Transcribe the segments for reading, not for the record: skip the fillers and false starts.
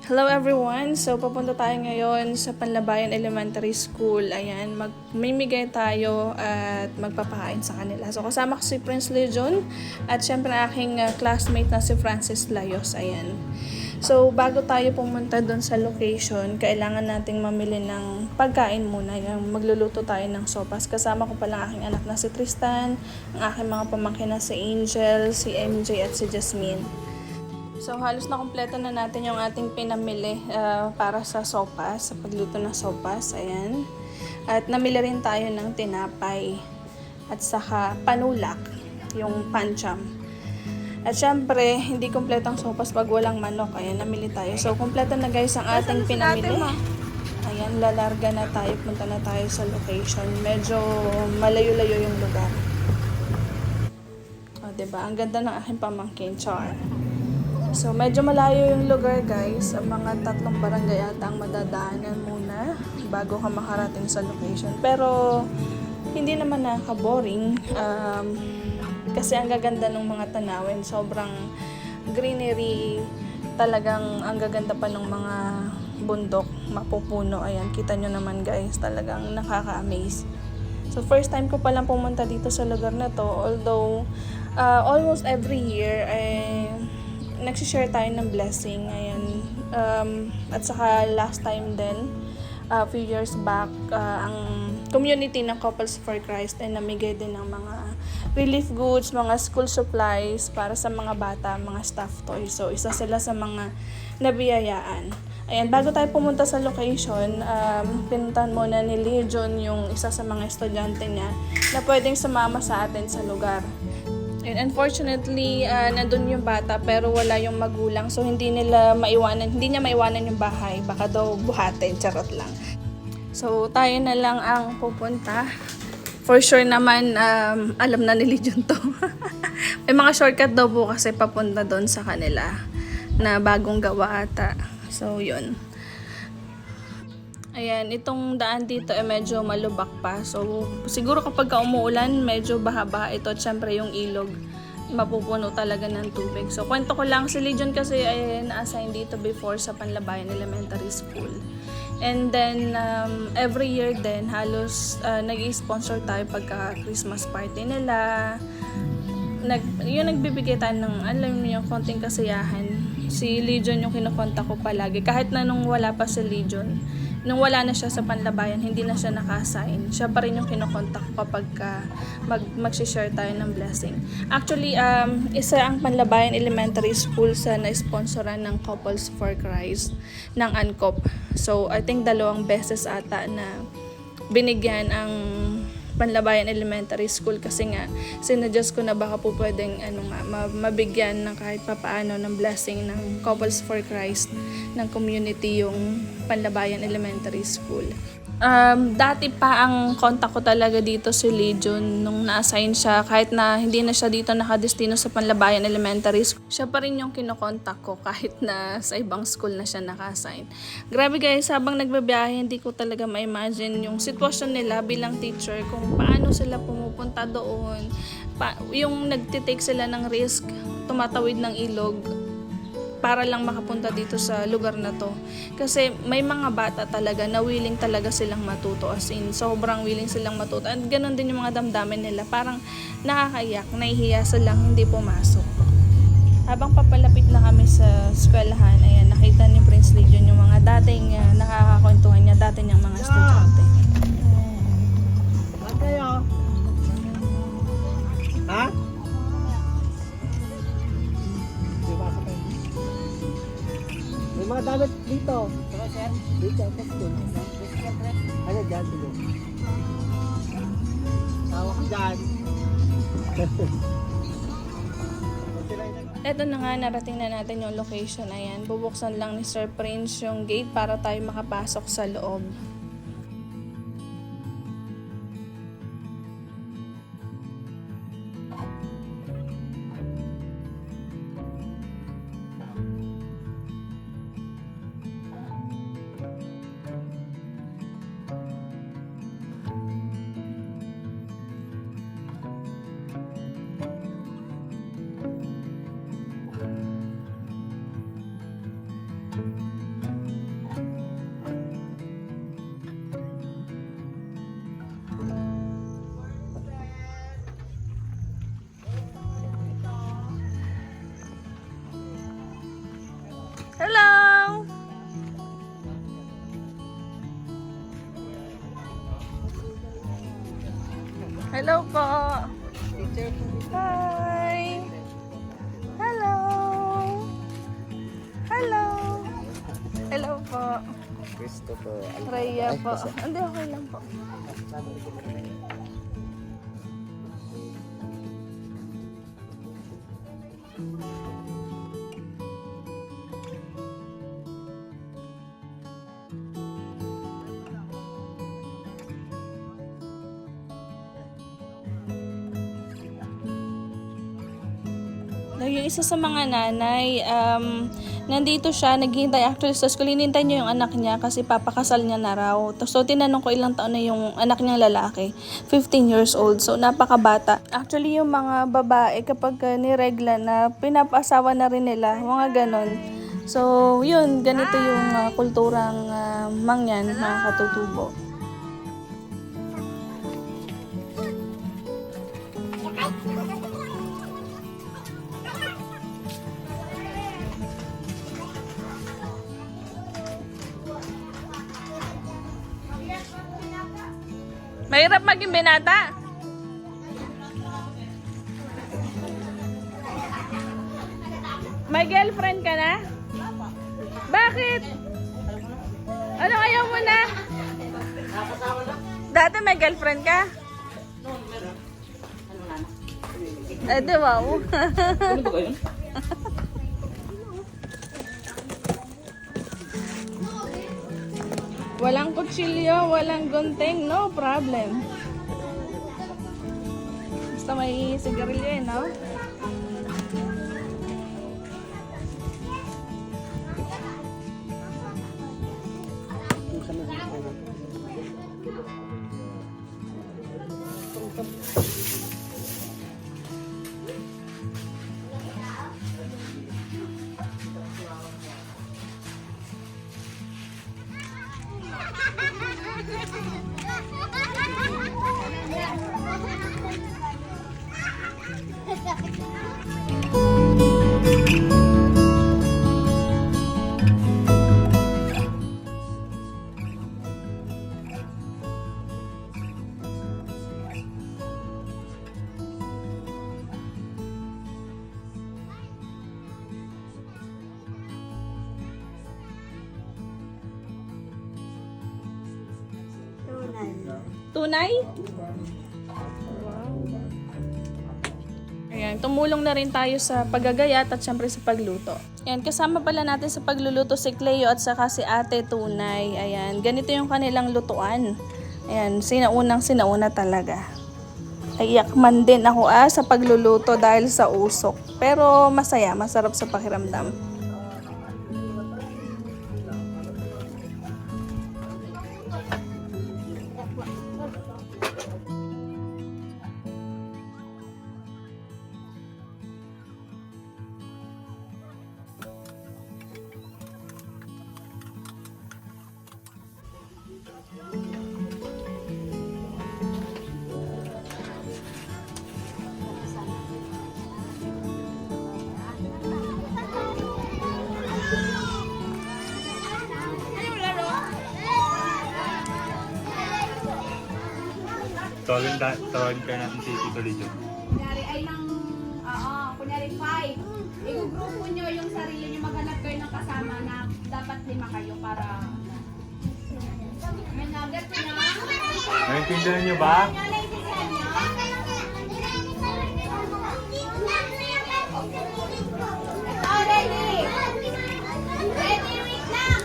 Hello everyone! So, papunta tayo ngayon sa Panlabayan Elementary School. Ayan, magmimigay tayo at magpapakain sa kanila. So, kasama ko si Prince Legion at syempre aking classmate na si Francis Layos. Ayan. So, bago tayo pumunta doon sa location, kailangan nating mamili ng pagkain muna. Ayan, magluluto tayo ng sopas. Kasama ko palang aking anak na si Tristan, ang aking mga pamangkin na si Angel, si MJ at si Jasmine. So, halos na kompleto na natin yung ating pinamili para sa sopas, sa pagluto ng sopas. Ayan. At namili rin tayo ng tinapay at saka panulak, yung pancham. At syempre, hindi kompletong sopas pag walang manok. Ayan, namili tayo. So, kompleto na guys ang ating pinamili. Ayan, lalarga na tayo. Punta na tayo sa location. Medyo malayo-layo yung lugar. O, diba? Ang ganda ng aking pamangkin, Char. So, medyo malayo yung lugar guys. Ang mga 3 barangay ata ang madadaanan muna bago ka makarating sa location. Pero, hindi naman nakaka-boring. Kasi ang gaganda ng mga tanawin. Sobrang greenery. Talagang ang gaganda pa ng mga bundok. Mapupuno. Ayan, kita nyo naman guys. Talagang nakaka-amaze. So, first time ko palang pumunta dito sa lugar na to. Although, almost every year, nagsishare tayo ng blessing. Ayan. At saka last time din, a few years back, ang community ng Couples for Christ ay namigay din ng mga relief goods, mga school supplies para sa mga bata, mga staff toys. So, isa sila sa mga nabiyayaan. Ayan, bago tayo pumunta sa location, pinuntahan muna ni Legion yung isa sa mga estudyante niya na pwedeng sumama sa atin sa lugar. And unfortunately, nandun yung bata pero wala yung magulang. So, hindi niya maiwanan yung bahay. Baka daw buhatin, charot lang. So, tayo na lang ang pupunta. For sure naman, alam na ni Legion to. May mga shortcut daw po kasi papunta doon sa kanila na bagong gawa ata. So, yun. Ayan, itong daan dito ay medyo malubak pa. So, siguro kapag umuulan, medyo baha-baha ito. At syempre yung ilog, mapupuno talaga ng tubig. So, kwento ko lang, si Legion kasi ay na-assign dito before sa Panlabayan Elementary School. And then, every year din, halos nag-i-sponsor tayo pagka Christmas party nila. Yung nagbibigay tayo ng, alam mo yung konting kasiyahan. Si Legion yung kinukontak ko palagi. Kahit na nung wala pa si Legion, nung wala na siya sa Panlabayan, hindi na siya naka-assign. Siya pa rin yung kinokontak ko kapag mag-share tayo ng blessing. Actually, isa ang Panlabayan Elementary School sa na-sponsoran ng Couples for Christ ng ANCOP. So, I think 2 beses ata na binigyan ang Panlabayan Elementary School kasi nga sinuggest ko na baka po pwedeng mabigyan ng kahit papaano ng blessing ng Couples for Christ ng community yung Panlabayan Elementary School. Dati pa ang contact ko talaga dito si Legion nung na-assign siya kahit na hindi na siya dito nakadestino sa Panlabayan Elementary School. Siya pa rin yung kinokontak ko kahit na sa ibang school na siya naka-assign. Grabe guys, habang nagbabiyahe hindi ko talaga ma-imagine yung sitwasyon nila bilang teacher kung paano sila pumupunta doon. Yung nagtitake sila ng risk, tumatawid ng ilog para lang makapunta dito sa lugar na to. Kasi may mga bata talaga na willing talaga silang matuto. As in, sobrang willing silang matuto. At ganun din yung mga damdamin nila. Parang nakakaiyak, nahihiya silang hindi pumasok. Habang papalapit na kami sa eskwelahan, ayan, nakita ni Prince Legion yung mga dating nakakakwentuhan niya, dati niyang mga estudyante. Saan kayo? Ha? May mga damit dito. Dito, dito. Ano dyan, dito? Tawa ka dyan. Eto na nga, narating na natin yung location. Ayan, bubuksan lang ni Sir Prince yung gate para tayo makapasok sa loob. Hello! Hello po! Teacher po. Hi! Hello! Hello! Hello po! Christopher. Rhea po. Hindi, okay lang po. Yung isa sa mga nanay, nandito siya, naghihintay actually sa school, hinintay niya yung anak niya kasi papakasal niya na raw. So, tinanong ko ilang taon na yung anak niyang lalaki. 15 years old. So, napakabata. Actually, yung mga babae, kapag niregla na, pinapasawa na rin nila. Mga ganon. So, yun, ganito yung kulturang mangyan, mga katutubo. Mahirap maging binata. May girlfriend ka na? Bakit? Ano ayaw mo na? Dati may girlfriend ka? Eh, di wow. Walang kutsilyo, walang gunting, no problem. Basta may sigarilyo eh, no? Tunay? Wow. Ayan, tumulong na rin tayo sa paggagayat at syempre sa pagluto. Ayan, kasama pala natin sa pagluluto si Cleo at saka si Ate Tunay. Ayan, ganito yung kanilang lutuan. Ayan, sinauna talaga. Ayakman din ako sa pagluluto dahil sa usok. Pero masaya, masarap sa pakiramdam. Tawagin ka natin si Tito Lijo. Kunyari ay kunyari 5. I-grupo nyo yung sarili nyo, maghanap kayo ng kasama na dapat 5 kayo para may nugget na. Naintindihan niyo ba? Naintindihan nyo? Ito, ready! Ready, wait lang!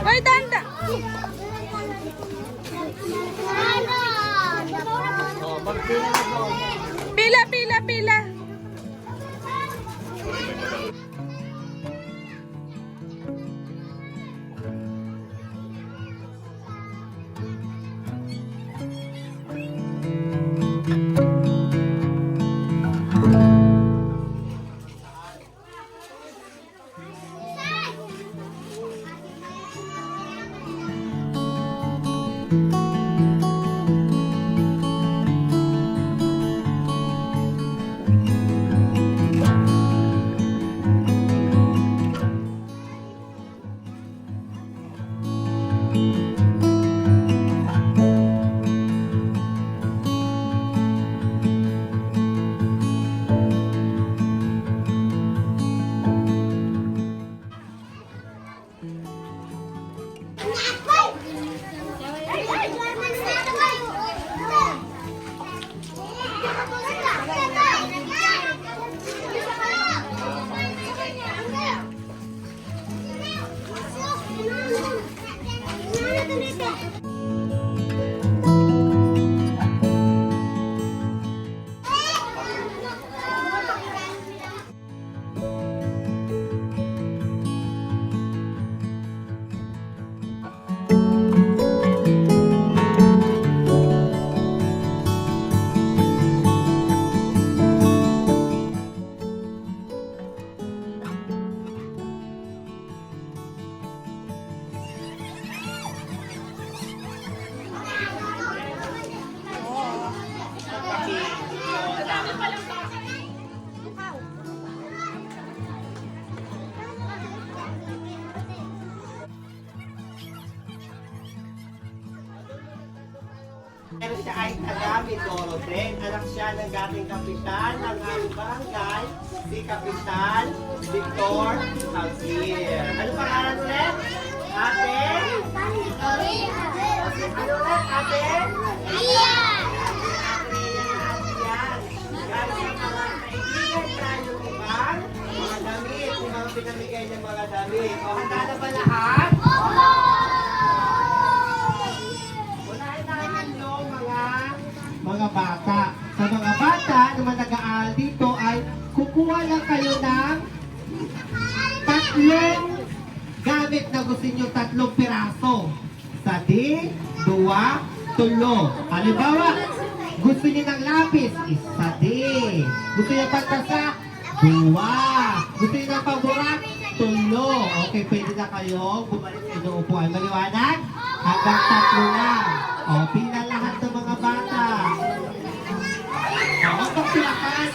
Ay, tanda! Pila, pila, pila! Pero siya ay taga Mindoro din. Anak siya ng dating kapitan ng aming barangay, si Kapitan Victor Javier. Ano pangalan ulit? Ate? Ano ulit, ate? Yan. Galing sa mga kaibigan tayo ibang mga damit, yung mga pinamigay ng mga damit. O, handa na ba lahat? Unahin namin yung mga bata. Sa mga bata naman nag-aaral dito ay kukuha lang kayo ng tatlong gamit na gusto nyo, tatlong piraso. Sadi, dua, tulo. Halimbawa, gusto niyo ng lapis, isa di. Gusto niyo pagkasa, dua. Gusto niyo ng paborak, tulo. Okay, pwede na kayo bumalik sa inyong upuan. Maliwanag? Hanggang tatlo lang. O, pila lahat ng mga bata. O, magpapilakan.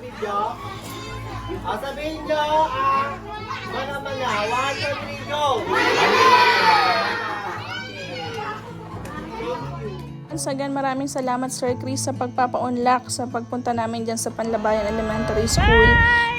Video. O, sabihin nyo ang mga 1, 2, 3, go! Once again, maraming salamat Sir Chris sa pagpapa-unlock sa pagpunta namin dyan sa Panlabayan Elementary School.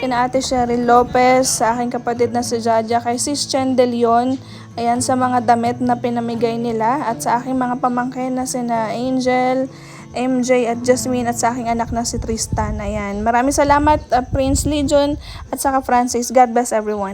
Kina Ate Cheryl Lopez, sa aking kapatid na si Jaja, kay Sis Chen De Leon, ayan, sa mga damit na pinamigay nila, at sa aking mga pamangkin na sina Angel, MJ at Jasmine, at sa aking anak na si Tristan. Ayan, maraming salamat Prince Legion at saka Francis. God bless everyone.